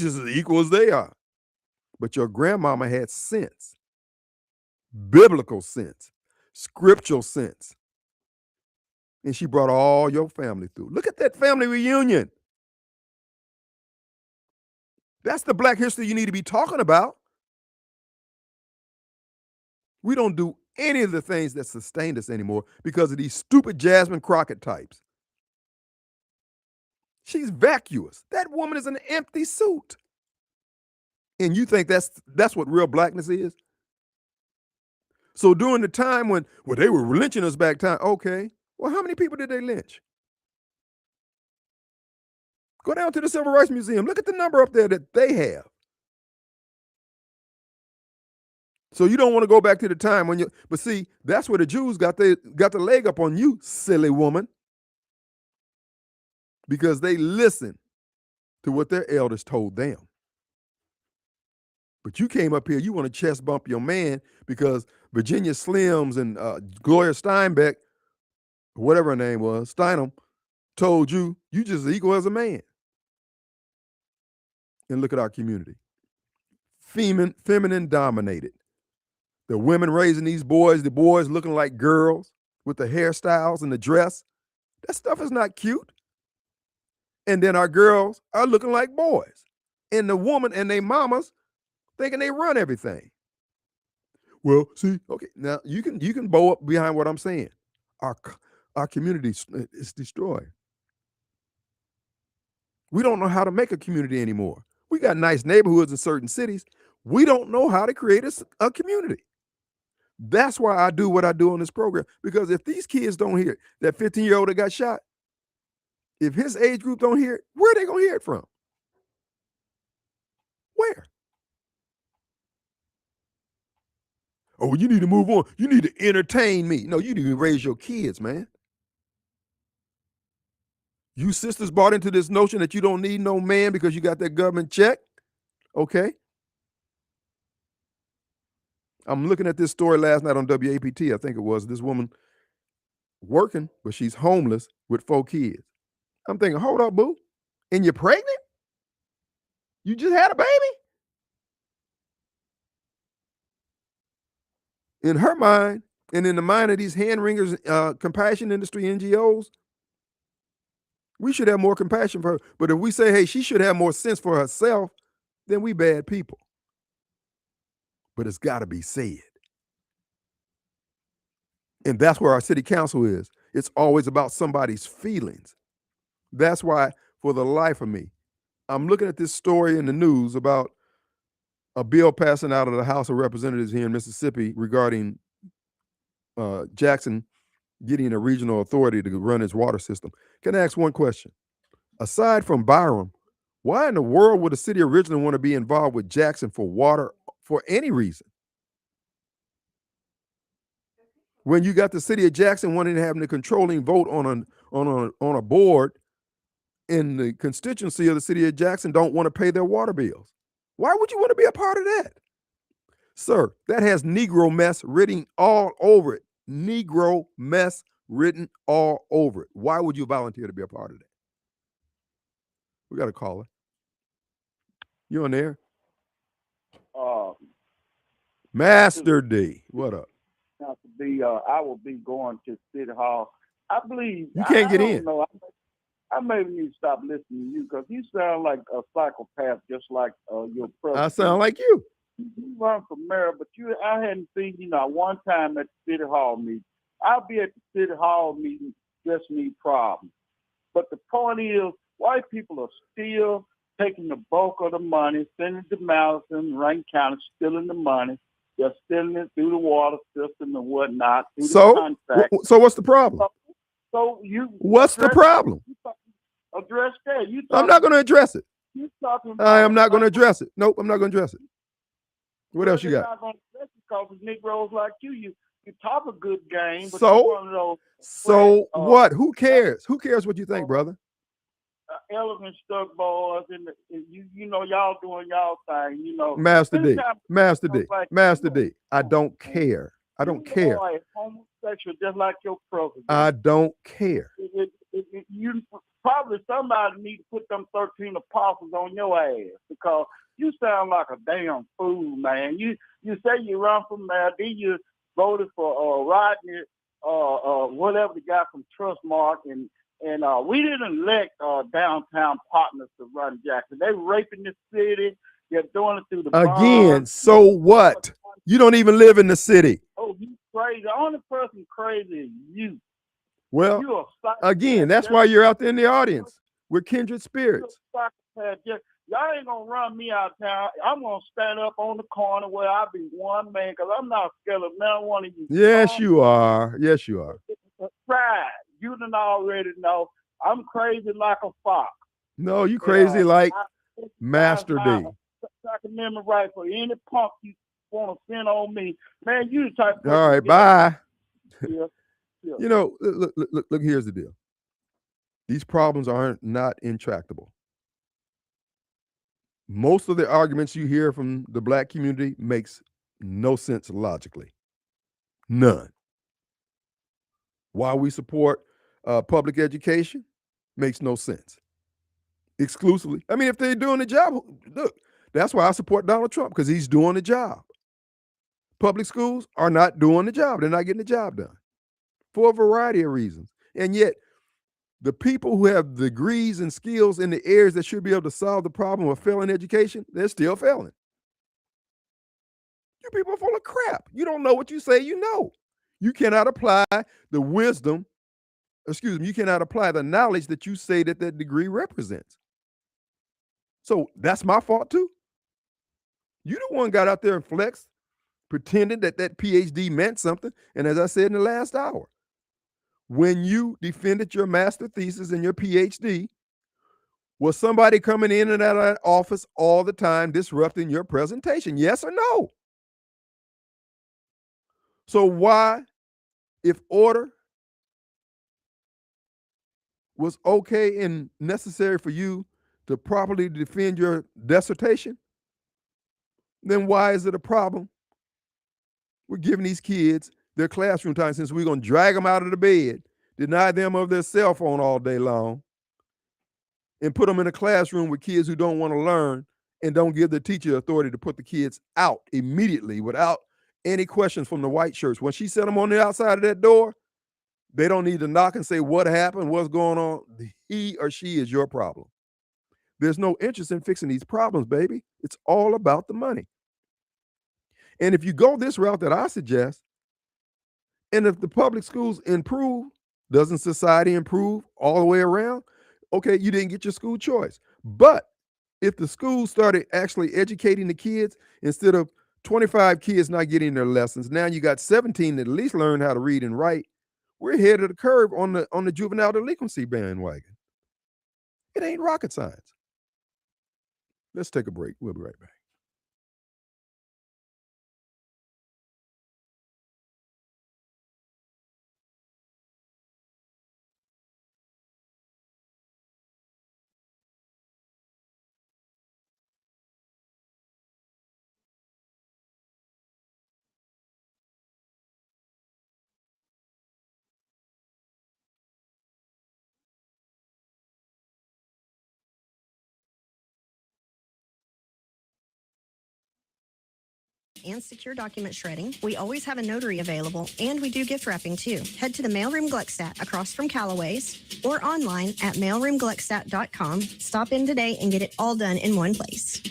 just as equal as they are. But your grandmama had sense, biblical sense, scriptural sense. And she brought all your family through. Look at that family reunion. That's the Black history you need to be talking about. We don't do any of the things that sustained us anymore because of these stupid Jasmine Crockett types. She's vacuous. That woman is an empty suit. And you think that's what real blackness is? So during the time when they were lynching us back time, okay, well, how many people did they lynch? Go down to the Civil Rights Museum. Look at the number up there that they have. So you don't want to go back to the time when but see, that's where the Jews got the leg up on you, silly woman. Because they listened to what their elders told them. But you came up here, you want to chest bump your man because Virginia Slims and Gloria Steinbeck, whatever her name was, Steinem, told you just as equal as a man. And look at our community. Feminine dominated. The women raising these boys, the boys looking like girls with the hairstyles and the dress. That stuff is not cute. And then our girls are looking like boys. And the woman and their mamas thinking they run everything. Well, see, okay, now you can bow up behind what I'm saying. Our community is destroyed. We don't know how to make a community anymore. We got nice neighborhoods in certain cities. We don't know how to create a community. That's why I do what I do on this program. Because if these kids don't hear it, that 15-year-old that got shot, if his age group don't hear it, where are they going to hear it from? Where? Oh, you need to move on. You need to entertain me. No, you need to raise your kids, man. You sisters bought into this notion that you don't need no man because you got that government check. Okay. I'm looking at this story last night on WAPT. I think it was this woman working, but she's homeless with 4 kids. I'm thinking, hold up, boo. And you're pregnant? You just had a baby? In her mind, and in the mind of these hand wringers, compassion industry NGOs, we should have more compassion for her. But if we say, hey, she should have more sense for herself, then we bad people. But it's got to be said. And that's where our city council is. It's always about somebody's feelings. That's why, for the life of me, I'm looking at this story in the news about a bill passing out of the House of Representatives here in Mississippi regarding Jackson getting a regional authority to run his water system. Can I ask one question? Aside from Byram, why in the world would the city originally want to be involved with Jackson for water for any reason? When you got the city of Jackson wanting to have the controlling vote on a board, in the constituency of the city of Jackson don't want to pay their water bills. Why would you want to be a part of that? Sir, that has Negro mess written all over it. Negro mess written all over it. Why would you volunteer to be a part of that? We got a caller. You on there? Master D, what up? I will be going to City Hall. I believe you can't get in. Know, I maybe need to stop listening to you because you sound like a psychopath, just like your brother. I sound like you. You run for mayor, but I hadn't seen you one time at the City Hall meeting. I'll be at the City Hall meeting, just need problems. But the point is, white people are still taking the bulk of the money, sending it to Madison, Rankin County, stealing the money. They're stealing it through the water system and whatnot. So what's the problem? What's the problem? Address that. I'm not going to address it. I am not going to address it. Nope, I'm not going to address it. What else you got? Not going to address it because Negroes like you talk a good game. But what? Who cares? Who cares what you think, brother? Elephant stuck boys, and y'all doing y'all thing. Master D. I don't care. I don't care. Homosexual, just like your brother. I don't care. You probably somebody need to put them 13 apostles on your ass because you sound like a damn fool, man. You say you run from there, then you voted for Rodney, whatever the guy from Trustmark, and we didn't elect downtown partners to run Jackson. They raping the city. They're doing it through the Again, bonds. so what? You don't even live in the city. Oh, you crazy. The only person crazy is you. Well, You again, that's why you're out there in the audience. We're kindred spirits. Y'all ain't gonna run me out of town. I'm gonna stand up on the corner where I be one man, because I'm not scared of none one of you. Yes, you are. Yes, you are. Right. You done already know. I'm crazy like a fox. No, you crazy like Master D. Second Amendment right for any punk you want to send on me. Man, you the type of person. All right, bye. Yeah. You know, look, here's the deal. These problems are not intractable. Most of the arguments you hear from the black community makes no sense logically. None. Why we support public education makes no sense. Exclusively. I mean, if they're doing the job, look, that's why I support Donald Trump, because he's doing the job. Public schools are not doing the job. They're not getting the job done for a variety of reasons. And yet, the people who have degrees and skills in the areas that should be able to solve the problem of failing education, they're still failing. You people are full of crap. You don't know what you say you know. You cannot apply the wisdom, you cannot apply the knowledge that you say that degree represents. So that's my fault too. You the one got out there and flexed, pretending that PhD meant something. And as I said in the last hour, when you defended your master thesis and your PhD, was somebody coming in and out of that office all the time disrupting your presentation? Yes or no? So why, if order was okay and necessary for you to properly defend your dissertation, then why is it a problem? We're giving these kids their classroom time, since we're going to drag them out of the bed, deny them of their cell phone all day long, and put them in a classroom with kids who don't want to learn, and don't give the teacher authority to put the kids out immediately without any questions from the white shirts. When she set them on the outside of that door, they don't need to knock and say what happened, what's going on. He or she is your problem. There's no interest in fixing these problems, baby. It's all about the money. And if you go this route that I suggest, and if the public schools improve, doesn't society improve all the way around? Okay, you didn't get your school choice. But if the schools started actually educating the kids, instead of 25 kids not getting their lessons, now you got 17 that at least learn how to read and write. We're ahead of the curve on the juvenile delinquency bandwagon. It ain't rocket science. Let's take a break. We'll be right back. And secure document shredding. We always have a notary available, and we do gift wrapping too. Head to the Mailroom Gluckstadt across from Callaway's or online at mailroomgluckstadt.com. Stop in today and get it all done in one place.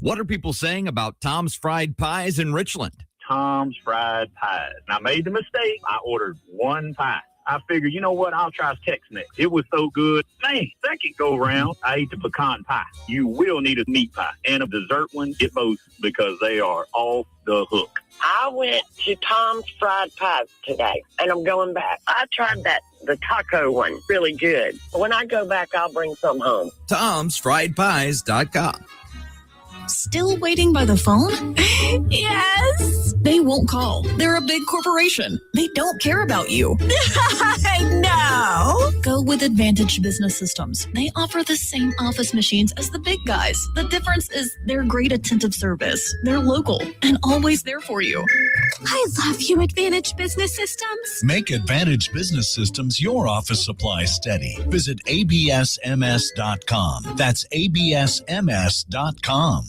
What are people saying about Tom's Fried Pies in Richland? Tom's Fried Pies. And I made the mistake. I ordered one pie. I figured, you know what? I'll try Tex Mex. It was so good. Man, second go round, I ate the pecan pie. You will need a meat pie and a dessert one. Get both because they are off the hook. I went to Tom's Fried Pies today, and I'm going back. I tried the taco one, really good. When I go back, I'll bring some home. Tom'sFriedPies.com. Still waiting by the phone? Yes! They won't call. They're a big corporation. They don't care about you. I know! Go with Advantage Business Systems. They offer the same office machines as the big guys. The difference is their great attentive service. They're local and always there for you. I love you, Advantage Business Systems. Make Advantage Business Systems your office supply steady. Visit absms.com. That's absms.com.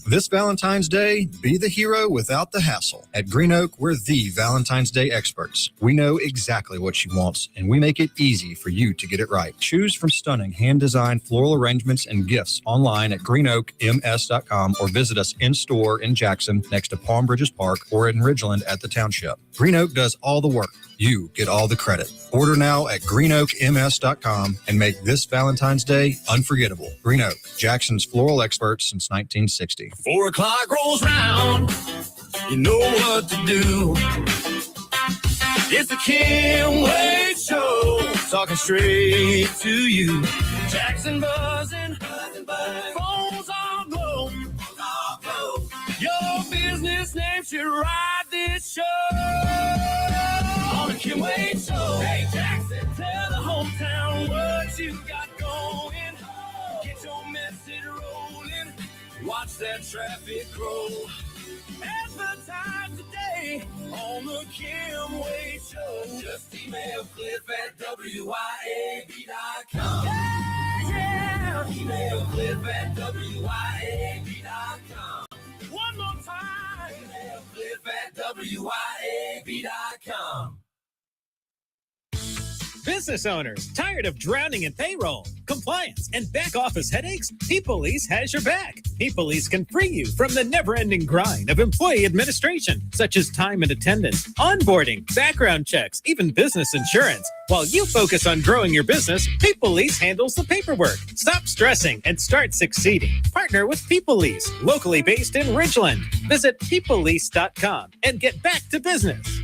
This Valentine's Day, be the hero without the hassle. At Green Oak, we're the Valentine's Day experts. We know exactly what she wants, and we make it easy for you to get it right. Choose from stunning hand-designed floral arrangements and gifts online at greenoakms.com or visit us in-store in Jackson next to Palm Bridges Park or in Ridgeland at the Township. Green Oak does all the work. You get all the credit. Order now at greenoakms.com and make this Valentine's Day unforgettable. Green Oak, Jackson's floral expert since 1960. 4 o'clock rolls round, you know what to do. It's the Kim Wade Show, talking straight to you. Jackson buzzing, phones all glow. Your business name should ride this show. On the Kim Wade Show. Hey Jackson, tell the hometown what you got going. Get your message rolling. Watch that traffic grow. Advertise today on the Kim Wade Show. Just email Cliff at WYAB.com. Yeah. Email Cliff at WYAB.com. One more time. Email Cliff at WYAB.com. Business owners, tired of drowning in payroll, compliance, and back office headaches? P-Police has your back. P-Police can free you from the never-ending grind of employee administration, such as time and attendance, onboarding, background checks, even business insurance. While you focus on growing your business, P-Police handles the paperwork. Stop stressing and start succeeding. Partner with P-Police, locally based in Ridgeland. Visit ppolice.com and get back to business.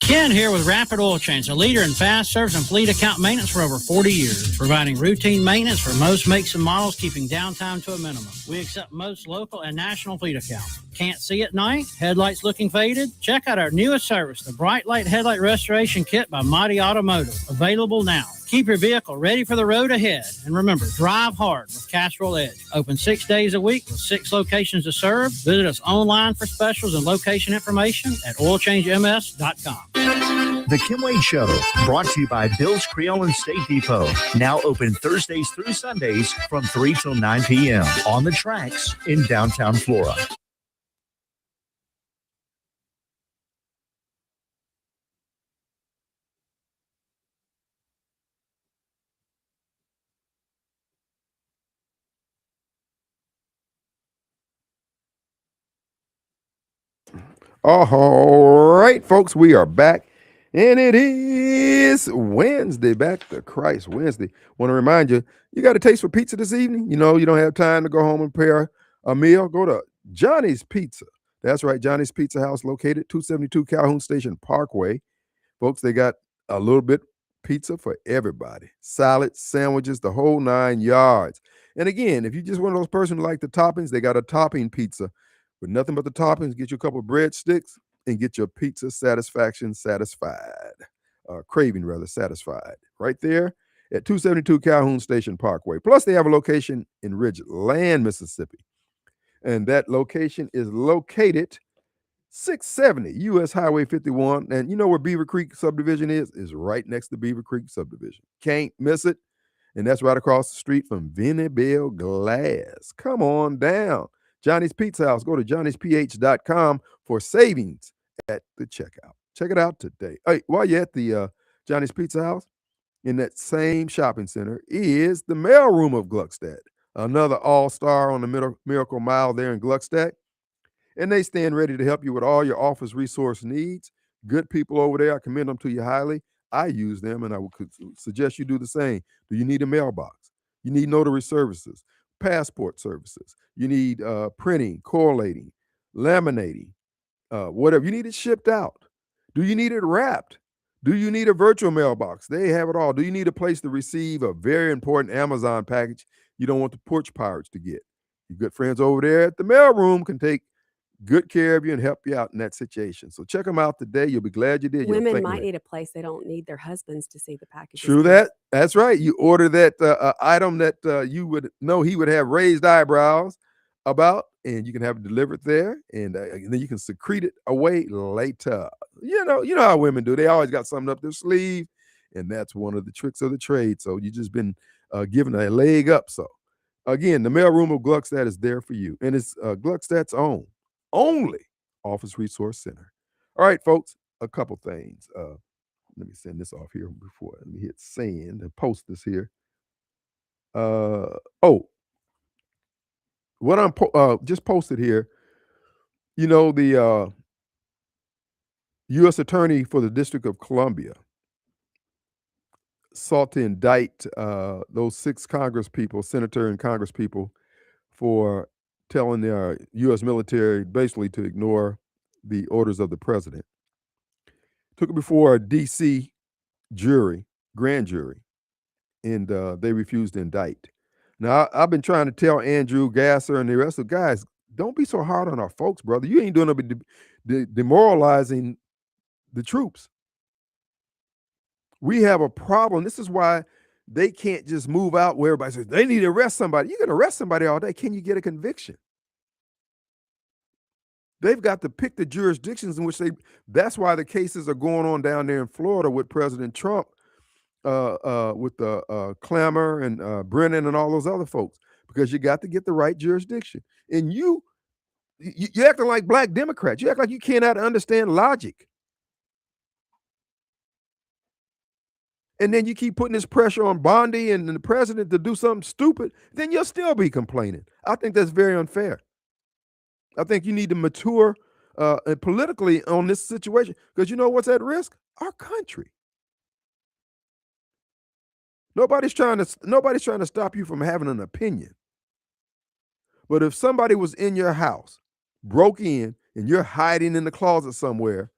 Ken here with Rapid Oil Change, a leader in fast service and fleet account maintenance for over 40 years, providing routine maintenance for most makes and models, keeping downtime to a minimum. We accept most local and national fleet accounts. Can't see at night? Headlights looking faded? Check out our newest service, the Bright Light Headlight Restoration Kit by Mighty Automotive, available now. Keep your vehicle ready for the road ahead. And remember, drive hard with Castrol Edge. Open 6 days a week with 6 locations to serve. Visit us online for specials and location information at oilchangems.com. The Kim Wade Show, brought to you by Bill's Creole and State Depot. Now open Thursdays through Sundays from 3 till 9 p.m. on the tracks in downtown Flora. All right, folks, we are back, and it is Wednesday, back to Christ Wednesday. Want to remind you, you got a taste for pizza this evening? You know, you don't have time to go home and prepare a meal? Go to Johnny's Pizza. That's right, Johnny's Pizza House, located 272 Calhoun Station Parkway. Folks, they got a little bit pizza for everybody. Salads, sandwiches, the whole 9 yards. And again, if you just one of those persons who like the toppings, they got a topping pizza. With nothing but the toppings, get you a couple of breadsticks and get your pizza satisfaction satisfied. Craving rather satisfied. Right there at 272 Calhoun Station Parkway. Plus, they have a location in Ridgeland, Mississippi. And that location is located 670 U.S. Highway 51. And you know where Beaver Creek subdivision is? Is right next to Beaver Creek subdivision. Can't miss it. And that's right across the street from Vinnie Bell Glass. Come on down. Johnny's Pizza House. Go to johnnysph.com for savings at the checkout. Check it out today. Hey, while you're at the Johnny's Pizza House, in that same shopping center is the mailroom of Gluckstadt, another all-star on the Miracle Mile there in Gluckstadt. And they stand ready to help you with all your office resource needs. Good people over there. I commend them to you highly. I use them, and I would suggest you do the same. Do you need a mailbox? You need notary services, passport services. You need printing, correlating, laminating, whatever. You need it shipped out. Do you need it wrapped? Do you need a virtual mailbox? They have it all. Do you need a place to receive a very important Amazon package you don't want the porch pirates to get? Your good friends over there at the mailroom can take good care of you and help you out in that situation. So check them out today. You'll be glad you did. You'll Women thank might me. need a place they don't need their husbands to see the packages. True that. That's right. You order that item that you would know he would have raised eyebrows about, and you can have it delivered there, and then you can secrete it away later. You know how women do. They always got something up their sleeve, and that's one of the tricks of the trade. So you just been given a leg up. So again, the mailroom of Gluckstadt is there for you, and it's Gluckstadt's own only office resource center. All right, folks, a couple things. Let me send this off here before. Let me hit send and post this here. What I'm just posted here, the U.S. Attorney for the District of Columbia sought to indict those 6 Congress people, senator and Congress people, for telling their U.S. military basically to ignore the orders of the president. Took it before a D.C. grand jury, and they refused to indict. Now, I've been trying to tell Andrew Gasser and the rest of the guys, don't be so hard on our folks, brother. You ain't doing no demoralizing the troops. We have a problem. This is why they can't just move out where everybody says they need to arrest somebody. You can arrest somebody all day. Can you get a conviction? They've got to pick the jurisdictions in which that's why the cases are going on down there in Florida with President Trump, with Clamor and Brennan and all those other folks, because you got to get the right jurisdiction. And you acting like black Democrats. You act like you cannot understand logic. And then you keep putting this pressure on Bondi and the president to do something stupid, then you'll still be complaining. I think that's very unfair. I think you need to mature politically on this situation, because you know what's at risk? Our country. Nobody's trying to stop you from having an opinion. But if somebody was in your house, broke in, and you're hiding in the closet somewhere,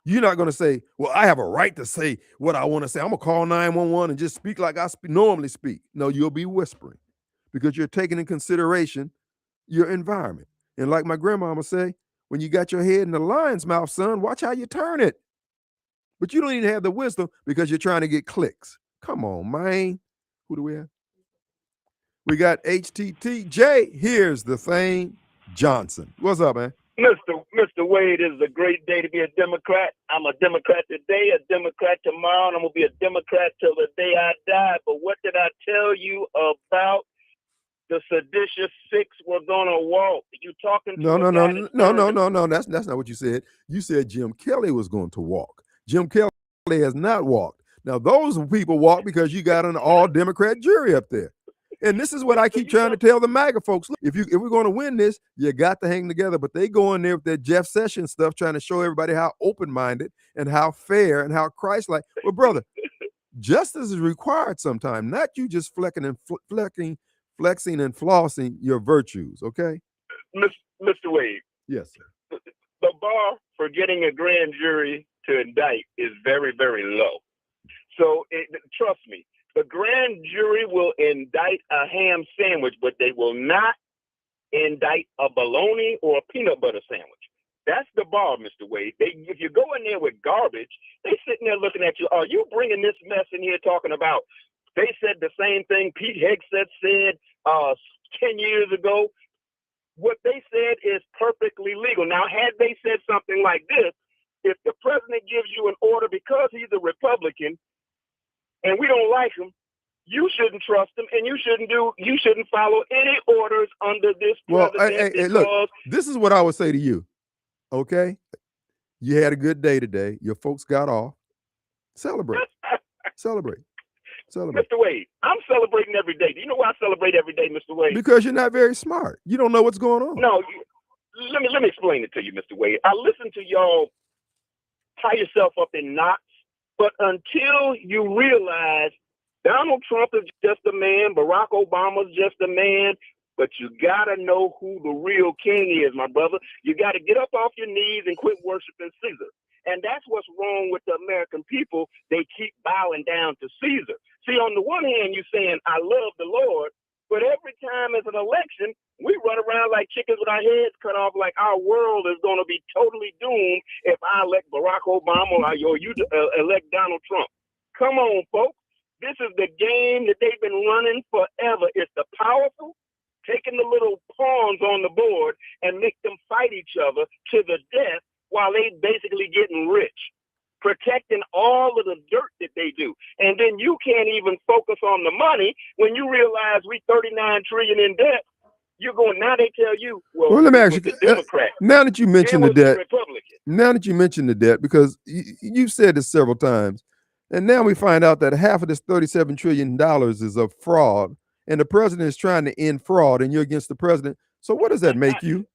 you're not going to say, well, I have a right to say what I want to say. I'm going to call 911 and just speak like I normally speak. No, you'll be whispering, because you're taking in consideration your environment. And like my grandmama say, when you got your head in the lion's mouth, son, watch how you turn it. But you don't even have the wisdom because you're trying to get clicks. Come on, man. Who do we have? We got HTTJ. Here's the thing. Johnson. What's up, man? Mr. Wade, it is a great day to be a Democrat. I'm a Democrat today, a Democrat tomorrow, and I'm going to be a Democrat till the day I die. But what did I tell you about the seditious 6 were going to walk? You talking to No. That's not what you said. You said Jim Kelly was going to walk. Jim Kelly has not walked. Now, those people walk because you got an all-Democrat jury up there. And this is what I keep trying to tell the MAGA folks. Look, if we're going to win this, you got to hang together. But they go in there with that Jeff Sessions stuff, trying to show everybody how open-minded and how fair and how Christ-like. Well, brother, justice is required sometime, not you just flexing and flossing your virtues, okay? Mr. Wade. Yes, sir. The bar for getting a grand jury to indict is very, very low. So trust me, the grand jury will indict a ham sandwich, but they will not indict a bologna or a peanut butter sandwich. That's the bar, Mr. Wade. If you go in there with garbage, they sitting there looking at you. Are you bringing this mess in here talking about? They said the same thing Pete Hegseth said 10 years ago. What they said is perfectly legal. Now, had they said something like this, if the president gives you an order because he's a Republican and we don't like him, you shouldn't trust him, and you shouldn't follow any orders under this president. Hey, look, this is what I would say to you. Okay, you had a good day today. Your folks got off. Celebrate. Celebrate. Mr. Wade, I'm celebrating every day. Do you know why I celebrate every day, Mr. Wade? Because you're not very smart. You don't know what's going on. No, let me explain it to you, Mr. Wade. I listen to y'all tie yourself up in knots, but until you realize Donald Trump is just a man, Barack Obama's just a man, but you gotta know who the real king is, my brother. You gotta get up off your knees and quit worshiping Caesar. And that's what's wrong with the American people. They keep bowing down to Caesar. See, on the one hand, you're saying, I love the Lord, But every time it's an election, we run around like chickens with our heads cut off, like our world is going to be totally doomed if I elect Barack Obama or you elect Donald Trump. Come on, folks. This is the game that they've been running forever. It's the powerful taking the little pawns on the board and make them fight each other to the death while they basically getting rich, protecting all of the dirt that they do. And then you can't even focus on the money when you realize we 39 trillion in debt. You're going, now they tell you, well let me ask you, the Democrat. now that you mentioned the debt, Republican. now that you mentioned the debt, because you've said this several times, and now we find out that half of this $37 trillion is a fraud, and the president is trying to end fraud, and you're against the president. So what does that make you?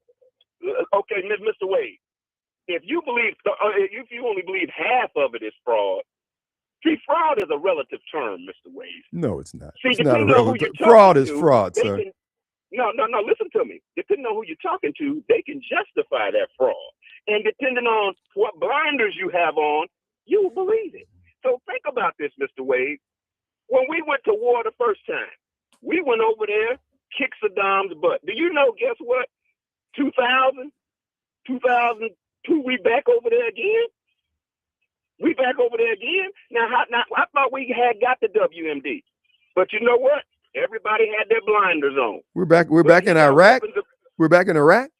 Okay, Mr. Wade, if you believe, if you only believe half of it is fraud, see, fraud is a relative term, Mr. Wade. No, it's not. See, It's not a depending on who relative. you're Fraud talking is to, fraud, they sir. can- No, listen to me. Depending on who you're talking to, they can justify that fraud. And depending on what blinders you have on, you will believe it. So think about this, Mr. Wade. When we went to war the first time, we went over there, kicked Saddam's butt. Do you know, guess what? 2002, we back over there again? We back over there again? Now, I thought we had got the WMD. But you know what? Everybody had their blinders on. We're back in Iraq. We're back in Iraq.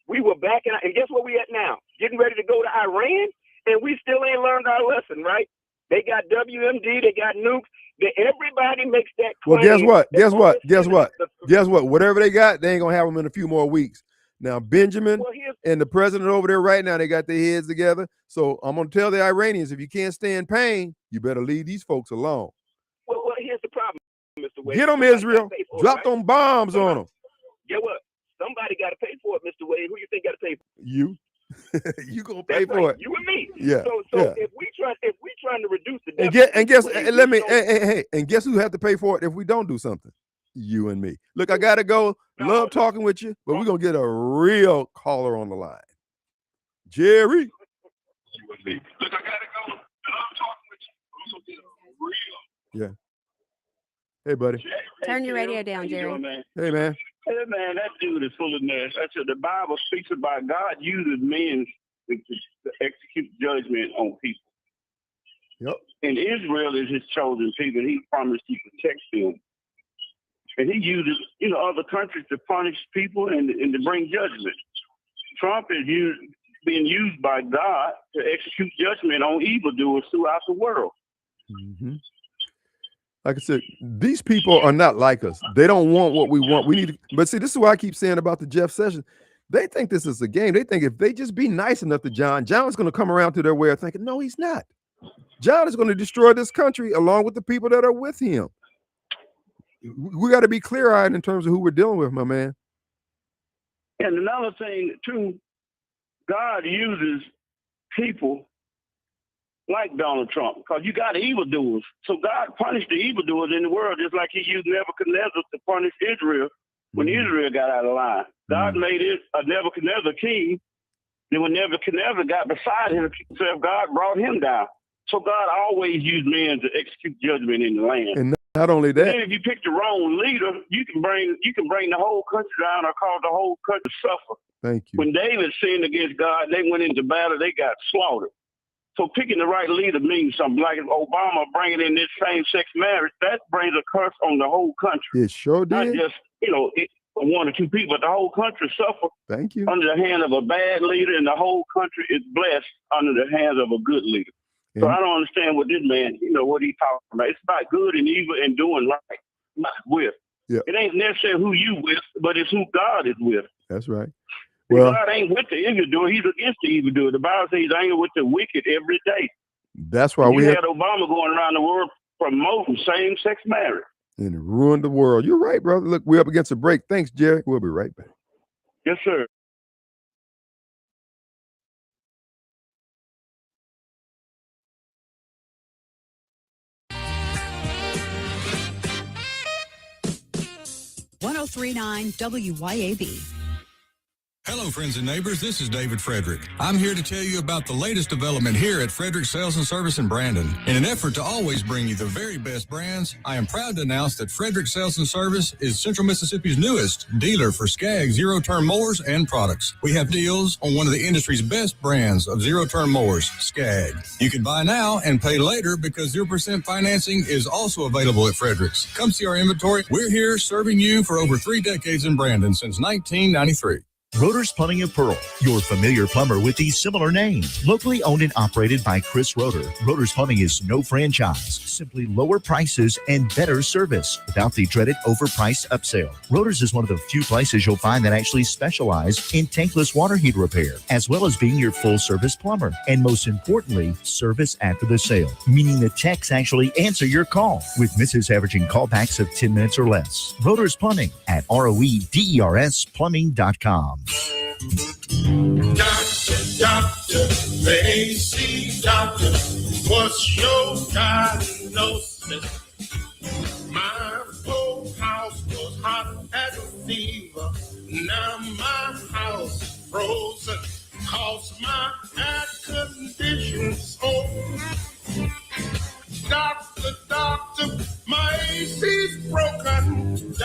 We were back in, and guess where we at now? Getting ready to go to Iran, and we still ain't learned our lesson, right? They got WMD, they got nukes. Everybody makes that claim. Well, guess what? Whatever they got, they ain't gonna have them in a few more weeks. Now, Benjamin and the president over there right now, they got their heads together. So I'm gonna tell the Iranians, if you can't stand pain, you better leave these folks alone. Well, here's the problem, Mr. Wade. Get them, Somebody Israel. gotta pay for it, Drop right? them bombs on them. Get what? Somebody got to pay for it, Mr. Wade. Who you think got to pay for it? You. You gonna pay That's for right. it. You and me. Yeah. So yeah. if we trying to reduce the And deficit, guess Mr. Wade, let me we don't- hey, and guess who have to pay for it if we don't do something? You and me. Look, I gotta go. Love talking with you, but we're gonna get a real caller on the line. Jerry. You and me. Look, I gotta go. Love talking with you. We're gonna get a real. Yeah. Hey, buddy. Turn your radio down, Jerry. Hey, man. Hey, man, that dude is full of mess. I said the Bible speaks about God uses men to execute judgment on people. Yep. And Israel is his chosen people. He promised he protects them. And he uses, other countries to punish people and to bring judgment. Trump is being used by God to execute judgment on evildoers throughout the world. Mm-hmm. Like I said, these people are not like us. They don't want what we want. We need to, but see, this is why I keep saying about the Jeff Sessions. They think this is a game. They think if they just be nice enough to John's going to come around to their way of thinking. No, he's not. John is going to destroy this country along with the people that are with him. We got to be clear-eyed in terms of who we're dealing with, my man. And another thing, too, God uses people like Donald Trump, because you got evildoers. So God punished the evildoers in the world just like he used Nebuchadnezzar to punish Israel when Israel got out of line. God made it a Nebuchadnezzar king. Then when Nebuchadnezzar got beside himself, God brought him down. So God always used men to execute judgment in the land. And not only that, then if you pick the wrong leader, you can bring the whole country down or cause the whole country to suffer. Thank you. When David sinned against God, they went into battle, they got slaughtered. So picking the right leader means something. Like Obama bringing in this same-sex marriage, that brings a curse on the whole country. It sure did. Not just, one or two people, but the whole country suffer. Thank you. Under the hand of a bad leader, and the whole country is blessed under the hands of a good leader. So I don't understand what this man, what he's talking about. It's about good and evil and doing right, not with. Yeah. It ain't necessarily who you with, but it's who God is with. That's right. Well, God ain't with the evildoer. He's against the evildoer. The Bible says he's angry with the wicked every day. That's why we had have Obama going around the world promoting same-sex marriage. and it ruined the world. You're right, brother. Look, we're up against a break. Thanks, Jerry. We'll be right back. Yes, sir. .1039 WYAB. Hello, friends and neighbors. This is David Frederick. I'm here to tell you about the latest development here at Frederick Sales and Service in Brandon. In an effort to always bring you the very best brands, I am proud to announce that Frederick Sales and Service is Central Mississippi's newest dealer for Skag zero-turn mowers and products. We have deals on one of the industry's best brands of zero-turn mowers, Skag. You can buy now and pay later because 0% financing is also available at Frederick's. Come see our inventory. We're here serving you for over 3 decades in Brandon since 1993. Rotor's Plumbing of Pearl, your familiar plumber with the similar name. Locally owned and operated by Chris Rotor, Rotor's Plumbing is no franchise, simply lower prices and better service without the dreaded overpriced upsell. Rotor's is one of the few places you'll find that actually specialize in tankless water heater repair, as well as being your full-service plumber. And most importantly, service after the sale, meaning the techs actually answer your call, with misses averaging callbacks of 10 minutes or less. Rotor's Plumbing at roedersplumbing.com. Doctor, the AC doctor, what's your diagnosis? My whole house was hot as a fever. Now my house frozen, cause my air conditioning's on. Doctor, my AC's broken.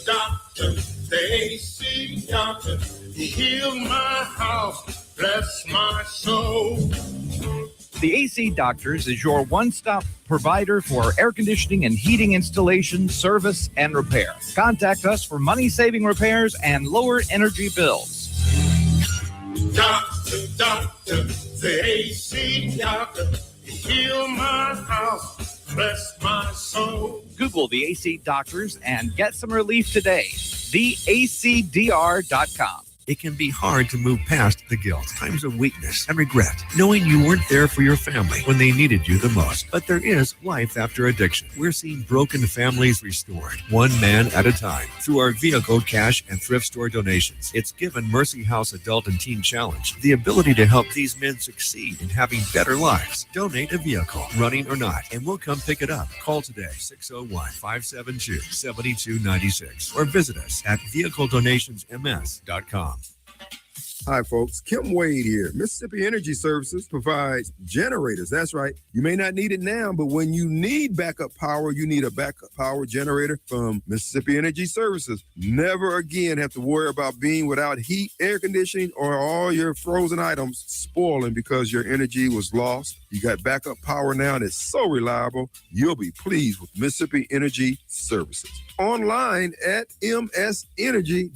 Doctor, the AC doctor, heal my house, bless my soul. The AC Doctors is your one-stop provider for air conditioning and heating installation, service, and repair. Contact us for money-saving repairs and lower energy bills. Doctor, the AC doctor, heal my house, bless my soul. Google the AC Doctors and get some relief today. TheACDR.com. It can be hard to move past the guilt, times of weakness, and regret, knowing you weren't there for your family when they needed you the most. But there is life after addiction. We're seeing broken families restored, one man at a time, through our vehicle, cash, and thrift store donations. It's given Mercy House Adult and Teen Challenge the ability to help these men succeed in having better lives. Donate a vehicle, running or not, and we'll come pick it up. Call today, 601-572-7296, or visit us at vehicledonationsms.com. Hi, folks. Kim Wade here. Mississippi Energy Services provides generators. That's right. You may not need it now, but when you need backup power, you need a backup power generator from Mississippi Energy Services. Never again have to worry about being without heat, air conditioning, or all your frozen items spoiling because your energy was lost. You got backup power now, and it's so reliable. You'll be pleased with Mississippi Energy Services. Online at msenergy.us.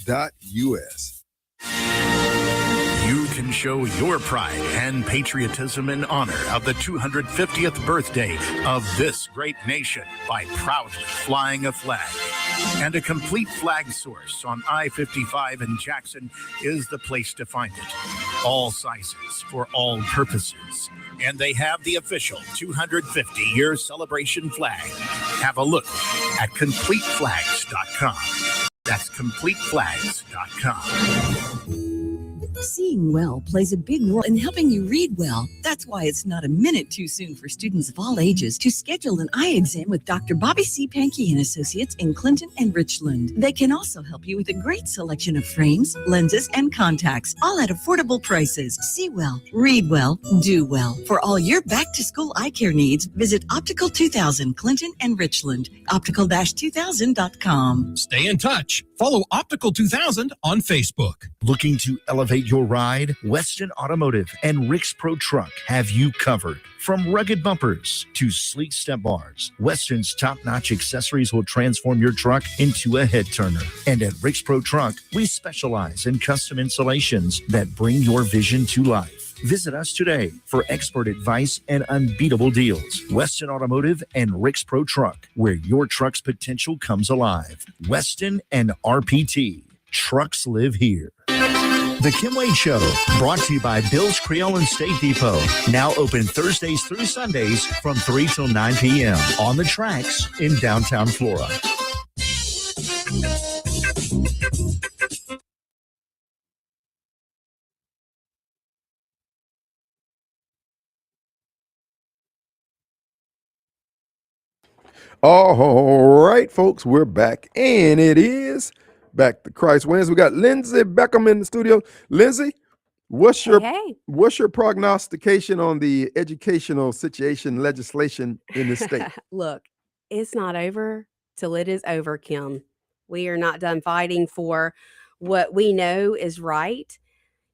You can show your pride and patriotism in honor of the 250th birthday of this great nation by proudly flying a flag. And a complete flag source on I-55 in Jackson is the place to find it. All sizes for all purposes. And they have the official 250-year celebration flag. Have a look at CompleteFlags.com. That's CompleteFlags.com. Seeing well plays a big role in helping you read well. That's why it's not a minute too soon for students of all ages to schedule an eye exam with Dr. Bobby C. Pankey and Associates in Clinton and Richland. They can also help you with a great selection of frames, lenses, and contacts, all at affordable prices. See well, read well, do well. For all your back-to-school eye care needs, visit Optical 2000 Clinton and Richland. Optical-2000.com. Stay in touch. Follow Optical 2000 on Facebook. Looking to elevate your ride? Weston Automotive and Rick's Pro Truck have you covered. From rugged bumpers to sleek step bars, Weston's top-notch accessories will transform your truck into a head-turner. And at Rick's Pro Truck, we specialize in custom installations that bring your vision to life. Visit us today for expert advice and unbeatable deals. Weston Automotive and Rick's Pro Truck, where your truck's potential comes alive. Weston and RPT. Trucks live here. The Kim Wade Show, brought to you by Bill's Creole and State Depot. Now open Thursdays through Sundays from 3 till 9 p.m. on the tracks in downtown Flora. All right, folks, we're back, and it is back to Christ Wins. We got Lindsay Beckham in the studio. Lindsay, what's your prognostication on the educational situation legislation in the state? Look, it's not over till it is over, Kim. We are not done fighting for what we know is right.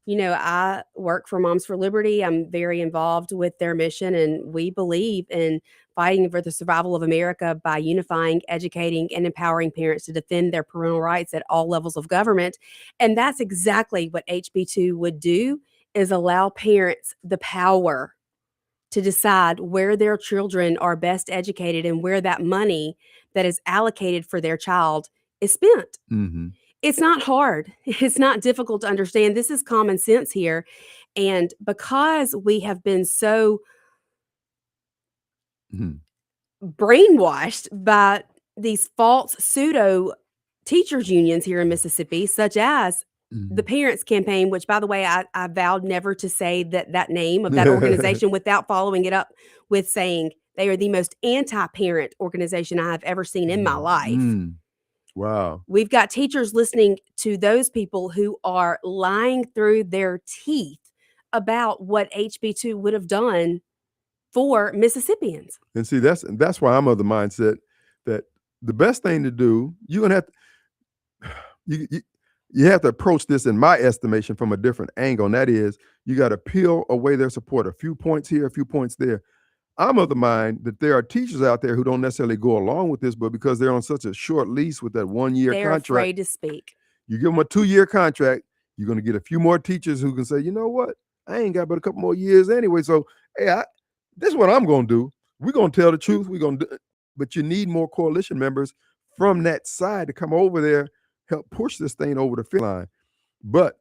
You know, I work for Moms for Liberty. I'm very involved with their mission, and we believe in fighting for the survival of America by unifying, educating, and empowering parents to defend their parental rights at all levels of government. And that's exactly what HB2 would do, is allow parents the power to decide where their children are best educated and where that money that is allocated for their child is spent. Mm-hmm. It's not hard. It's not difficult to understand. This is common sense here. And because we have been so brainwashed by these false pseudo teachers unions here in Mississippi, such as the Parents Campaign, which, by the way, I vowed never to say that name of that organization without following it up with saying they are the most anti-parent organization I have ever seen in my life. Wow. We've got teachers listening to those people who are lying through their teeth about what HB2 would have done for Mississippians. And see, that's why I'm of the mindset that the best thing to do, you're gonna have to, you have to approach this, in my estimation, from a different angle, and that is you got to peel away their support. A few points here, a few points there. I'm of the mind that there are teachers out there who don't necessarily go along with this, but because they're on such a short lease with that 1 year They're contract, afraid to speak. you give them a 2-year contract, you're going to get a few more teachers who can say, you know what, I ain't got but a couple more years anyway. So, hey, this is what I'm going to do. We're going to tell the truth. We're going to do it. But you need more coalition members from that side to come over there, help push this thing over the finish line. But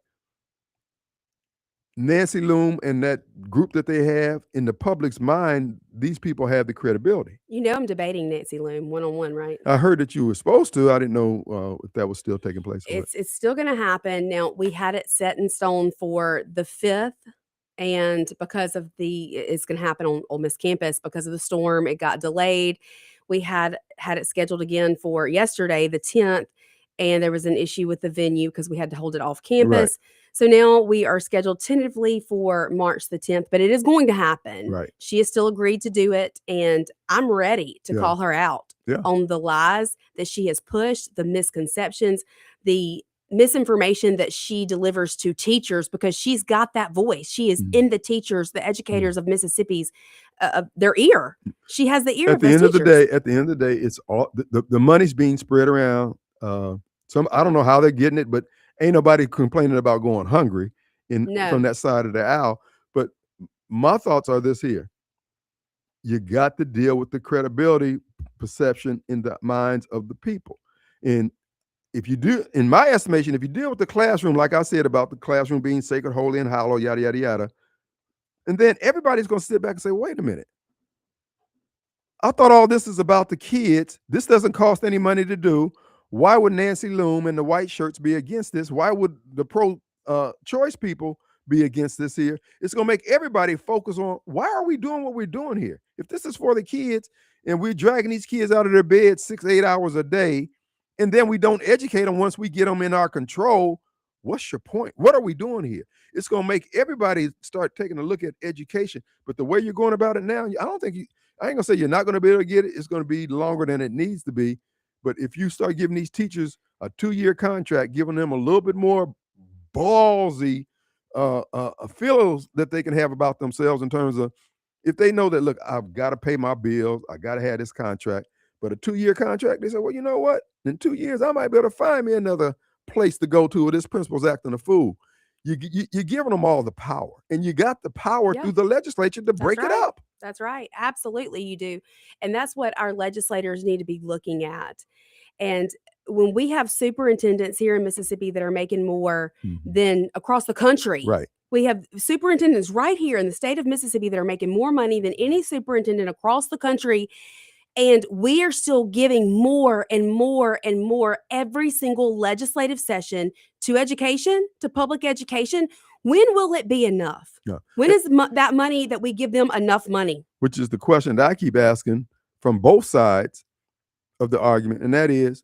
Nancy Loom and that group that they have, in the public's mind, these people have the credibility. You know, I'm debating Nancy Loom one-on-one, right? I heard that you were supposed to. I didn't know if that was still taking place. It's still going to happen. Now, we had it set in stone for the 5th, and because of it's going to happen on Ole Miss campus because of the storm, it got delayed. We had it scheduled again for yesterday, the 10th, and there was an issue with the venue because we had to hold it off campus. Right. So now we are scheduled tentatively for March the 10th, but it is going to happen. Right. She has still agreed to do it, and I'm ready to call her out on the lies that she has pushed, the misconceptions, the misinformation that she delivers to teachers, because she's got that voice. She is in the teachers, the educators of Mississippi's, their ear. She has the ear At of the those end of the teachers. day, it's all the money's being spread around. I don't know how they're getting it, but ain't nobody complaining about going hungry from that side of the aisle. But my thoughts are this here. You got to deal with the credibility perception in the minds of the people. And if you do, in my estimation, if you deal with the classroom, like I said about the classroom being sacred, holy, and hallowed, yada, yada, yada, and then everybody's going to sit back and say, wait a minute. I thought all this is about the kids. This doesn't cost any money to do. Why would Nancy Loom and the white shirts be against this? Why would the pro-choice people be against this here? It's going to make everybody focus on, why are we doing what we're doing here? If this is for the kids and we're dragging these kids out of their bed 6-8 hours a day, and then we don't educate them once we get them in our control, what's your point? What are we doing here? It's going to make everybody start taking a look at education. But the way you're going about it now, I ain't going to say you're not going to be able to get it. It's going to be longer than it needs to be. But if you start giving these teachers a 2-year contract, giving them a little bit more ballsy feels that they can have about themselves in terms of, if they know that, look, I've got to pay my bills, I got to have this contract, but a 2-year contract, they say, well, you know what? In 2 years, I might be able to find me another place to go to, or this principal's acting a fool. You're giving them all the power, and you got the power through the legislature to break it up. That's right. Absolutely, you do. And that's what our legislators need to be looking at. And when we have superintendents here in Mississippi that are making more than across the country, right? We have superintendents right here in the state of Mississippi that are making more money than any superintendent across the country. And we are still giving more and more and more every single legislative session to education, to public education. When will it be enough? Yeah. When is that money that we give them enough money? Which is the question that I keep asking from both sides of the argument. And that is,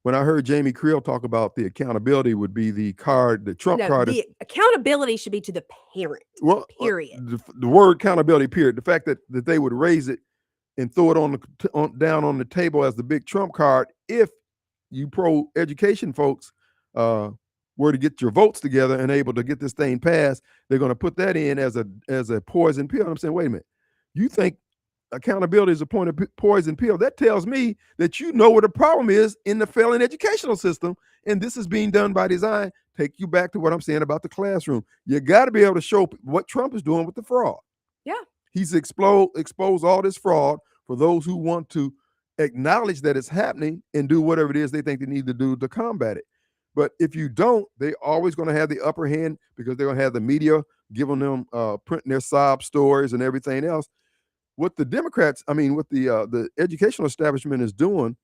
when I heard Jamie Creel talk about the accountability would be the card, the Trump No, card. the accountability should be to the parent. Well, period. The word accountability, period. The fact that they would raise it and throw it down on the table as the big Trump card, if you pro education folks were to get your votes together and able to get this thing passed, they're going to put that in as a poison pill. And I'm saying, wait a minute, you think accountability is a poison pill? That tells me that you know what the problem is in the failing educational system, and this is being done by design. Take you back to what I'm saying about the classroom. You got to be able to show what Trump is doing with the fraud. Yeah. He's exposed all this fraud for those who want to acknowledge that it's happening and do whatever it is they think they need to do to combat it. But if you don't, they're always going to have the upper hand because they're going to have the media giving them printing their sob stories and everything else. What the Democrats, what the educational establishment is doing,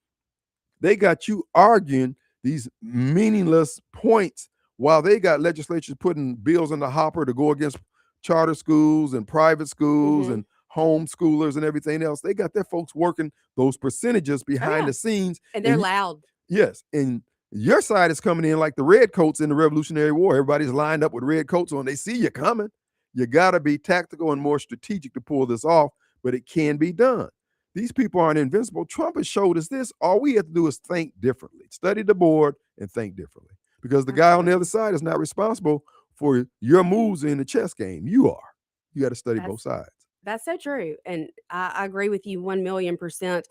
they got you arguing these meaningless points while they got legislatures putting bills in the hopper to go against charter schools and private schools and homeschoolers and everything else. They got their folks working those percentages behind the scenes. And they're loud. Yes. And your side is coming in like the red coats in the Revolutionary War. Everybody's lined up with red coats on. They see you coming. You got to be tactical and more strategic to pull this off, but it can be done. These people aren't invincible. Trump has showed us this. All we have to do is think differently, study the board and think differently, because the guy on the other side is not responsible for your moves in the chess game. You are. You got to study both sides. That's so true. And I agree with you 1,000,000%.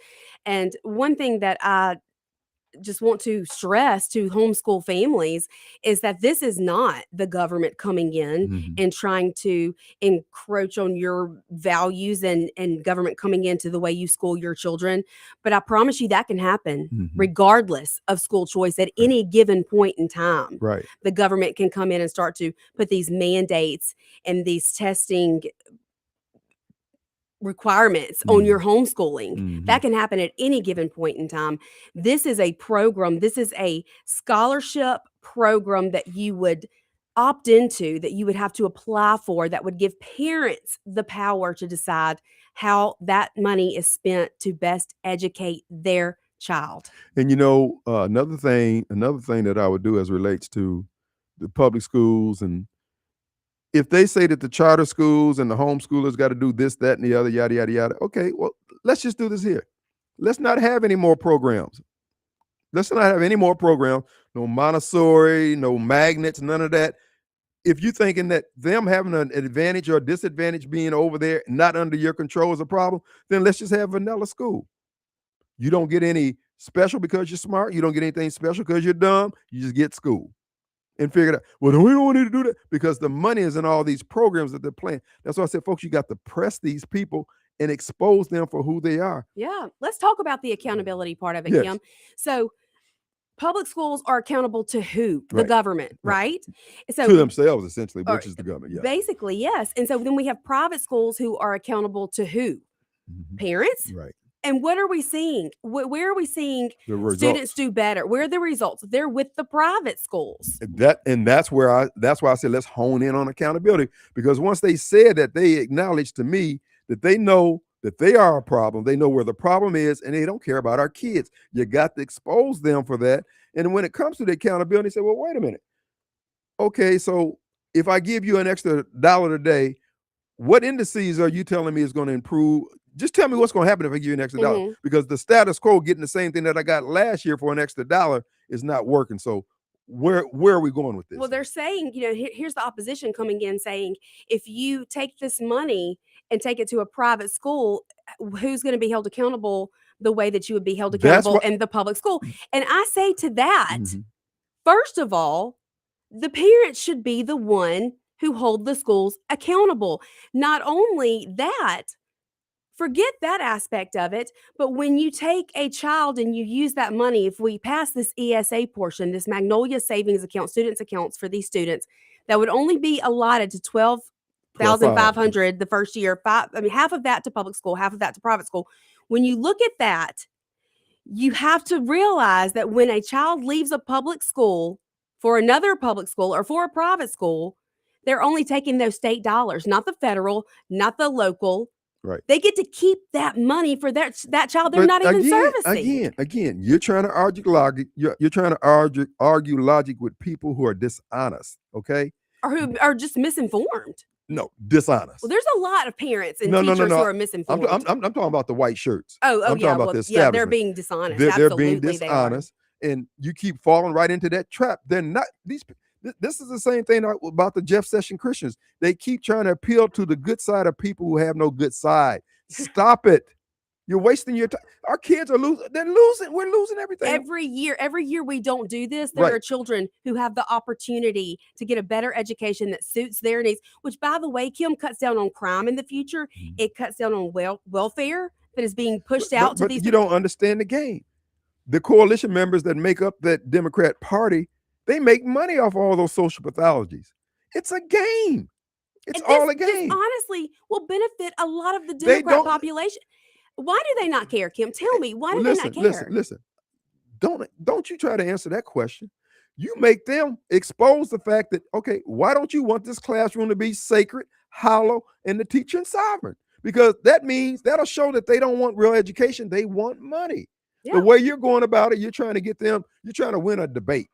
And one thing that I just want to stress to homeschool families is that this is not the government coming in and trying to encroach on your values and government coming into the way you school your children. But I promise you that can happen regardless of school choice at any given point in time. Right. The government can come in and start to put these mandates and these testing requirements on your homeschooling. That can happen at any given point in time. This is a program, this is a scholarship program that you would opt into, that you would have to apply for, that would give parents the power to decide how that money is spent to best educate their child. And another thing that I would do as relates to the public schools, and if they say that the charter schools and the homeschoolers got to do this, that, and the other, yada, yada, yada. Okay, well, let's just do this here. Let's not have any more programs. Let's not have any more programs. No Montessori, no magnets, none of that. If you're thinking that them having an advantage or disadvantage being over there, not under your control is a problem, then let's just have vanilla school. You don't get any special because you're smart. You don't get anything special because you're dumb. You just get school. And figured out, well, we don't need to do that because the money is in all these programs that they're playing. That's why I said, folks, you got to press these people and expose them for who they are. Yeah. Let's talk about the accountability part of it, Yes. Kim. So public schools are accountable to who? The Right. government, right? So To themselves, essentially, which is the government. Yeah. basically, yes. And so then we have private schools who are accountable to who? Parents. Right. And what are we seeing? Where are we seeing The results. students do better? Where are the results? They're with the private schools. That's why I said let's hone in on accountability, because once they said that, they acknowledged to me that they know that they are a problem. They know where the problem is, and they don't care about our kids. You got to expose them for that. And when it comes to the accountability, they say, well, wait a minute. Okay, so if I give you an extra $1 a day, what indices are you telling me is going to improve? Just tell me what's going to happen if I give you an extra $1, because the status quo, getting the same thing that I got last year for an extra $1, is not working. So where are we going with this? Well, they're saying, here's the opposition coming in saying, if you take this money and take it to a private school, who's going to be held accountable the way that you would be held accountable in the public school? And I say to that, first of all, the parents should be the one who hold the schools accountable. Not only that, forget that aspect of it, but when you take a child and you use that money, if we pass this ESA portion, this Magnolia Savings Account, students' accounts for these students, that would only be allotted to 12,500 the first year. Half of that to public school, half of that to private school. When you look at that, you have to realize that when a child leaves a public school for another public school or for a private school, they're only taking those state dollars, not the federal, not the local. Right. They get to keep that money for that child they're not even servicing. Again, you're trying to argue logic. You're trying to argue logic with people who are dishonest, okay? Or who are just misinformed. No, dishonest. Well, there's a lot of parents and No. teachers who are misinformed. I'm talking about the white shirts. I'm talking yeah, about well, the yeah, they're establishment. being dishonest. They're being Absolutely, dishonest, and you keep falling right into that trap. They're not these. This is the same thing about the Jeff Session Christians. They keep trying to appeal to the good side of people who have no good side. Stop it. You're wasting your time. Our kids are losing. They're losing. We're losing everything. Every year we don't do this. There are children who have the opportunity to get a better education that suits their needs, which, by the way, Kim, cuts down on crime in the future. It cuts down on welfare that is being pushed out to these. You don't understand the game. The coalition members that make up that Democrat Party, they make money off all those social pathologies. It's a game. It's all a game. This honestly will benefit a lot of the Democrat population. Why do they not care, Kim? Tell me, why do they not care? Listen. Don't you try to answer that question. You make them expose the fact that, okay, why don't you want this classroom to be sacred, hollow, and the teacher sovereign? Because that means that'll show that they don't want real education. They want money. Yeah. The way you're going about it, you're trying to get them, you're trying to win a debate.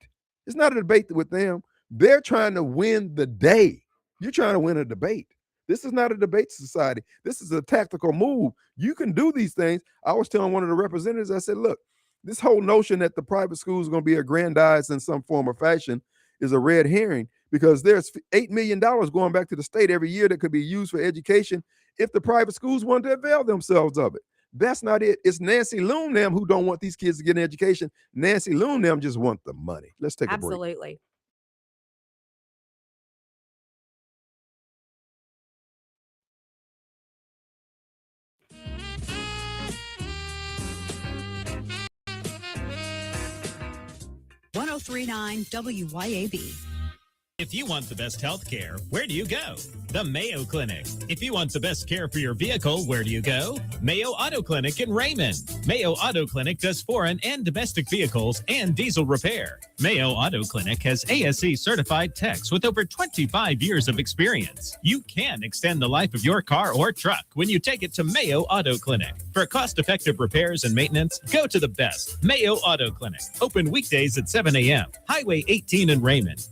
It's not a debate with them. They're trying to win the day. You're trying to win a debate. This is not a debate society. This is a tactical move. You can do these things. I was telling one of the representatives, I said, look, this whole notion that the private schools are going to be aggrandized in some form or fashion is a red herring, because there's $8 million going back to the state every year that could be used for education if the private schools want to avail themselves of it. That's not it. It's Nancy Loon them who don't want these kids to get an education. Nancy Loon them just want the money. Let's take a break. Absolutely. WYAB. If you want the best health care, where do you go? The Mayo Clinic. If you want the best care for your vehicle, where do you go? Mayo Auto Clinic in Raymond. Mayo Auto Clinic does foreign and domestic vehicles and diesel repair. Mayo Auto Clinic has ASE certified techs with over 25 years of experience. You can extend the life of your car or truck when you take it to Mayo Auto Clinic. For cost-effective repairs and maintenance, go to the best, Mayo Auto Clinic. Open weekdays at 7 a.m. Highway 18 in Raymond.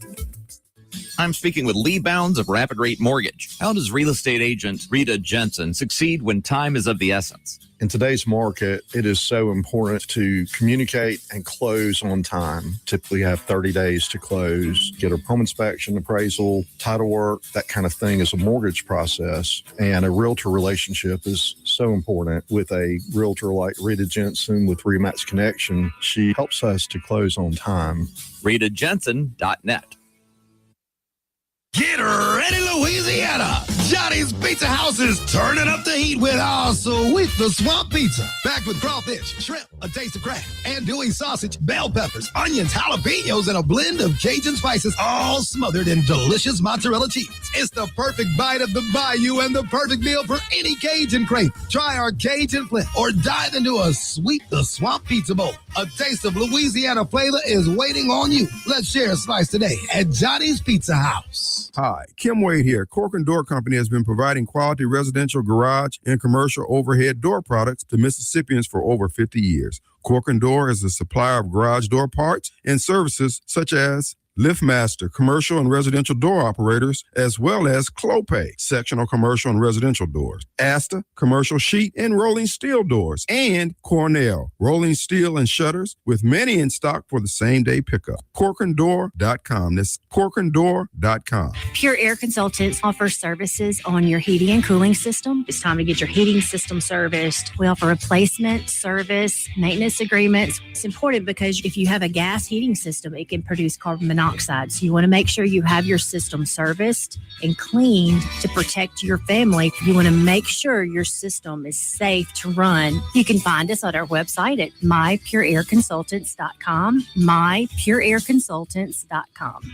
I'm speaking with Lee Bounds of Rapid Rate Mortgage. How does real estate agent Rita Jensen succeed when time is of the essence? In today's market, it is so important to communicate and close on time. Typically have 30 days to close, get a home inspection, appraisal, title work, that kind of thing is a mortgage process. And a realtor relationship is so important. With a realtor like Rita Jensen with Remax Connection, she helps us to close on time. RitaJensen.net. Get ready, Louisiana! Johnny's Pizza House is turning up the heat with our sweet the swamp pizza. Packed with crawfish, shrimp, a taste of crab, andouille sausage, bell peppers, onions, jalapenos, and a blend of Cajun spices, all smothered in delicious mozzarella cheese. It's the perfect bite of the bayou and the perfect meal for any Cajun crave. Try our Cajun Flint or dive into a sweet the swamp pizza bowl. A taste of Louisiana flavor is waiting on you. Let's share a slice today at Johnny's Pizza House. Hi, Kim Wade here. Cork and Door Company has been providing quality residential garage and commercial overhead door products to Mississippians for over 50 years. Cork and Door is a supplier of garage door parts and services such as LiftMaster, commercial and residential door operators, as well as Clopay, sectional commercial and residential doors, Asta, commercial sheet and rolling steel doors, and Cornell, rolling steel and shutters, with many in stock for the same-day pickup. CorkandDoor.com. That's CorkandDoor.com. Pure Air Consultants offers services on your heating and cooling system. It's time to get your heating system serviced. We offer replacement, service, maintenance agreements. It's important because if you have a gas heating system, it can produce carbon monoxide. So you want to make sure you have your system serviced and cleaned to protect your family. You want to make sure your system is safe to run. You can find us on our website at mypureairconsultants.com, mypureairconsultants.com.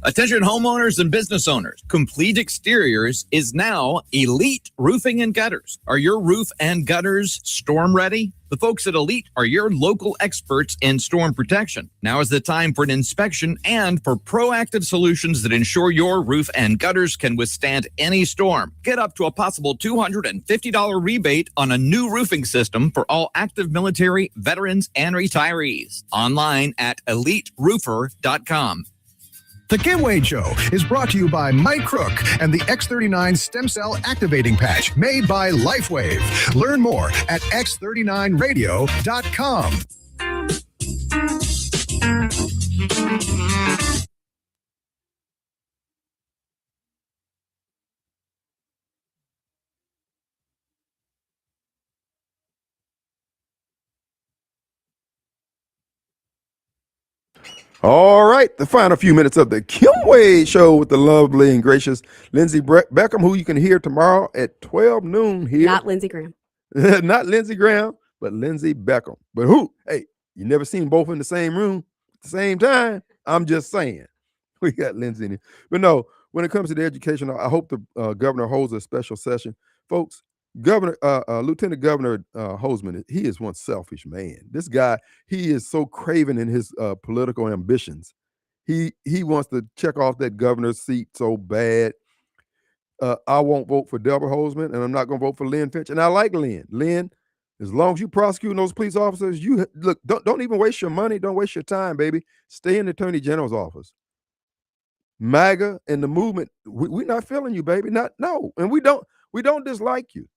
Attention homeowners and business owners. Complete Exteriors is now Elite Roofing and Gutters. Are your roof and gutters storm ready? The folks at Elite are your local experts in storm protection. Now is the time for an inspection and for proactive solutions that ensure your roof and gutters can withstand any storm. Get up to a possible $250 rebate on a new roofing system for all active military, veterans, and retirees. Online at eliteroofer.com. The Kim Wade Show is brought to you by Mike Crook and the X39 Stem Cell Activating Patch made by LifeWave. Learn more at x39radio.com. All right, the final few minutes of the Kim Wade Show with the lovely and gracious Lindsey Beckham, who you can hear tomorrow at 12 noon here. Not Lindsey Graham. Not Lindsey Graham, but Lindsey Beckham. But who? Hey, you never seen both in the same room at the same time? I'm just saying. We got Lindsey in here. But no, when it comes to the education, I hope the governor holds a special session. Folks, Lieutenant Governor Hoseman, he is one selfish man. This guy, he is so craven in his political ambitions. He wants to check off that governor's seat so bad. I won't vote for Deborah Hoseman, and I'm not going to vote for Lynn Finch. And I like Lynn. Lynn, as long as you prosecuting those police officers, you look. Don't even waste your money. Don't waste your time, baby. Stay in the Attorney General's office. MAGA and the movement, we're not feeling you, baby. No, and we don't dislike you.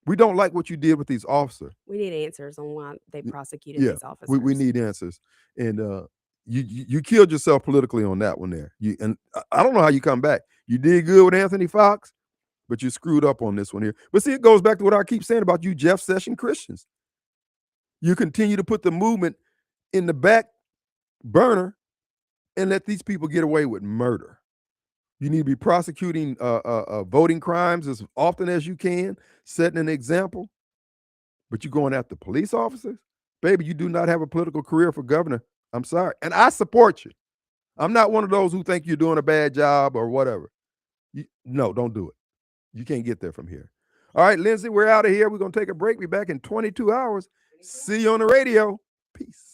We don't like what you did with these officers. We need answers on why they prosecuted Yeah, these officers. we need answers. And you killed yourself politically on that one there. And I don't know how you come back. You did good with Anthony Fox, but you screwed up on this one here. But see, it goes back to what I keep saying about you Jeff Sessions Christians. You continue to put the movement in the back burner and let these people get away with murder. You need to be prosecuting voting crimes as often as you can, setting an example. But you're going after police officers? Baby, you do not have a political career for governor. I'm sorry. And I support you. I'm not one of those who think you're doing a bad job or whatever. No, don't do it. You can't get there from here. All right, Lindsey, we're out of here. We're going to take a break. Be back in 22 hours. See you on the radio. Peace.